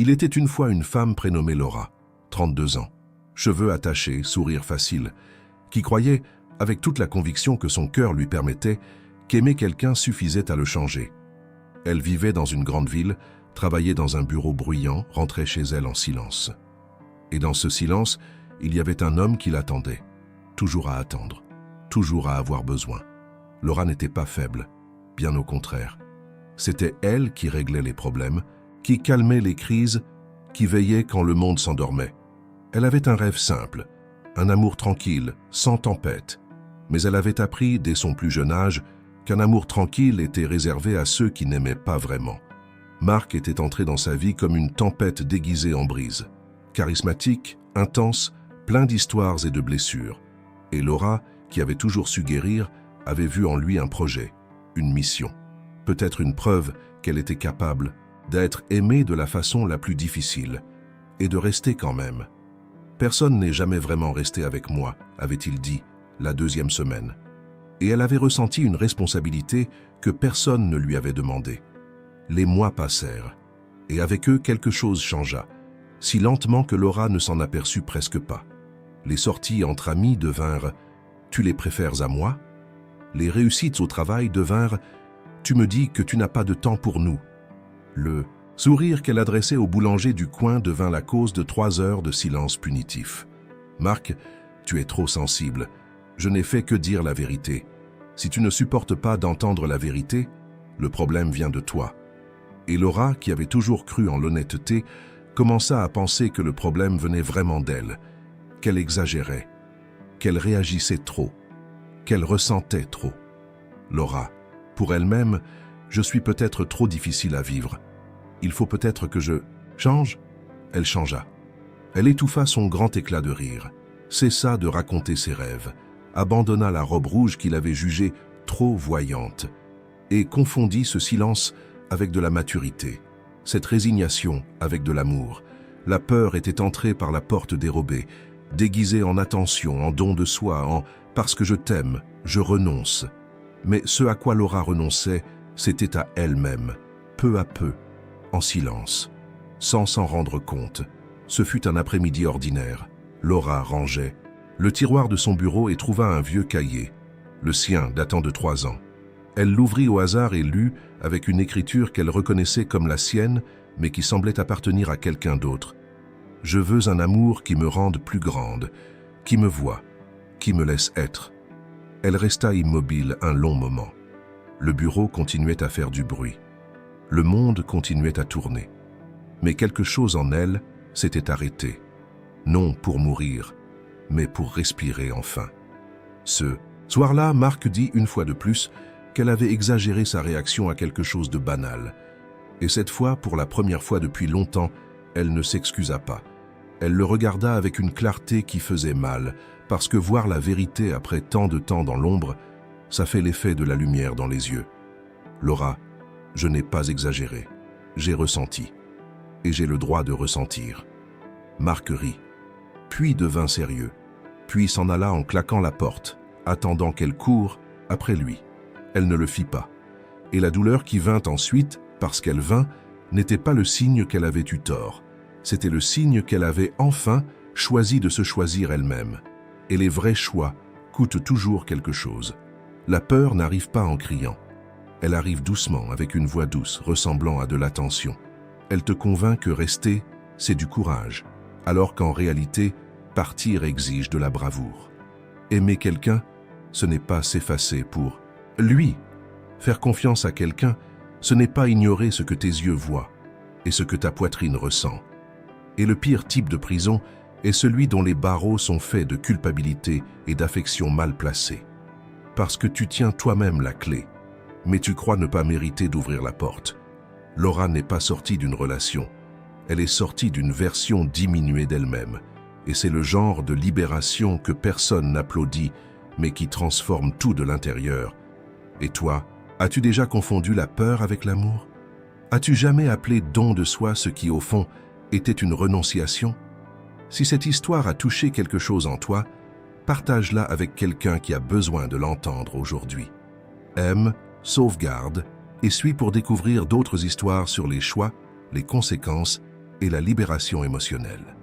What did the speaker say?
Il était une fois une femme prénommée Laura, 32 ans, cheveux attachés, sourire facile, qui croyait, avec toute la conviction que son cœur lui permettait, qu'aimer quelqu'un suffisait à le changer. Elle vivait dans une grande ville, travaillait dans un bureau bruyant, rentrait chez elle en silence. Et dans ce silence, il y avait un homme qui l'attendait, toujours à attendre, toujours à avoir besoin. Laura n'était pas faible, bien au contraire. C'était elle qui réglait les problèmes, qui calmait les crises, qui veillait quand le monde s'endormait. Elle avait un rêve simple, un amour tranquille, sans tempête. Mais elle avait appris, dès son plus jeune âge, qu'un amour tranquille était réservé à ceux qui n'aimaient pas vraiment. Marc était entré dans sa vie comme une tempête déguisée en brise. Charismatique, intense, plein d'histoires et de blessures. Et Laura, qui avait toujours su guérir, avait vu en lui un projet, une mission. Peut-être une preuve qu'elle était capable d'être aimée de la façon la plus difficile et de rester quand même. Personne n'est jamais vraiment resté avec moi, avait-il dit, la deuxième semaine. Et elle avait ressenti une responsabilité que personne ne lui avait demandé. Les mois passèrent, et avec eux quelque chose changea, si lentement que Laura ne s'en aperçut presque pas. Les sorties entre amis devinrent « tu les préfères à moi ?» Les réussites au travail devinrent « tu me dis que tu n'as pas de temps pour nous ?» Le sourire qu'elle adressait au boulanger du coin devint la cause de 3 heures de silence punitif. « Marc, tu es trop sensible. Je n'ai fait que dire la vérité. Si tu ne supportes pas d'entendre la vérité, le problème vient de toi. » Et Laura, qui avait toujours cru en l'honnêteté, commença à penser que le problème venait vraiment d'elle, qu'elle exagérait, qu'elle réagissait trop, qu'elle ressentait trop. Laura, pour elle-même, je suis peut-être trop difficile à vivre. Il faut peut-être que je change. Elle changea. Elle étouffa son grand éclat de rire, cessa de raconter ses rêves, abandonna la robe rouge qu'il avait jugée trop voyante et confondit ce silence avec de la maturité, cette résignation avec de l'amour. La peur était entrée par la porte dérobée, déguisée en attention, en don de soi, en « parce que je t'aime, je renonce ». Mais ce à quoi Laura renonçait, c'était à elle-même, peu à peu, en silence, sans s'en rendre compte. Ce fut un après-midi ordinaire. Laura rangeait le tiroir de son bureau et trouva un vieux cahier, le sien datant de 3 ans. Elle l'ouvrit au hasard et lut avec une écriture qu'elle reconnaissait comme la sienne, mais qui semblait appartenir à quelqu'un d'autre. « Je veux un amour qui me rende plus grande, qui me voie, qui me laisse être. » Elle resta immobile un long moment. Le bureau continuait à faire du bruit. Le monde continuait à tourner. Mais quelque chose en elle s'était arrêté. Non pour mourir, mais pour respirer enfin. Ce soir-là, Marc dit une fois de plus qu'elle avait exagéré sa réaction à quelque chose de banal. Et cette fois, pour la première fois depuis longtemps, elle ne s'excusa pas. Elle le regarda avec une clarté qui faisait mal, parce que voir la vérité après tant de temps dans l'ombre, ça fait l'effet de la lumière dans les yeux. « Laura, je n'ai pas exagéré. J'ai ressenti. Et j'ai le droit de ressentir. » Marc rit, puis devint sérieux, puis s'en alla en claquant la porte, attendant qu'elle coure après lui. Elle ne le fit pas. Et la douleur qui vint ensuite, parce qu'elle vint, n'était pas le signe qu'elle avait eu tort. C'était le signe qu'elle avait enfin choisi de se choisir elle-même. Et les vrais choix coûtent toujours quelque chose. La peur n'arrive pas en criant. Elle arrive doucement, avec une voix douce, ressemblant à de l'attention. Elle te convainc que rester, c'est du courage, alors qu'en réalité, partir exige de la bravoure. Aimer quelqu'un, ce n'est pas s'effacer pour lui. Faire confiance à quelqu'un, ce n'est pas ignorer ce que tes yeux voient et ce que ta poitrine ressent. Et le pire type de prison est celui dont les barreaux sont faits de culpabilité et d'affection mal placée. Parce que tu tiens toi-même la clé, mais tu crois ne pas mériter d'ouvrir la porte. Laura n'est pas sortie d'une relation, elle est sortie d'une version diminuée d'elle-même. Et c'est le genre de libération que personne n'applaudit, mais qui transforme tout de l'intérieur. Et toi, as-tu déjà confondu la peur avec l'amour? As-tu jamais appelé don de soi ce qui, au fond, était une renonciation? Si cette histoire a touché quelque chose en toi, partage-la avec quelqu'un qui a besoin de l'entendre aujourd'hui. Aime, sauvegarde et suis pour découvrir d'autres histoires sur les choix, les conséquences et la libération émotionnelle.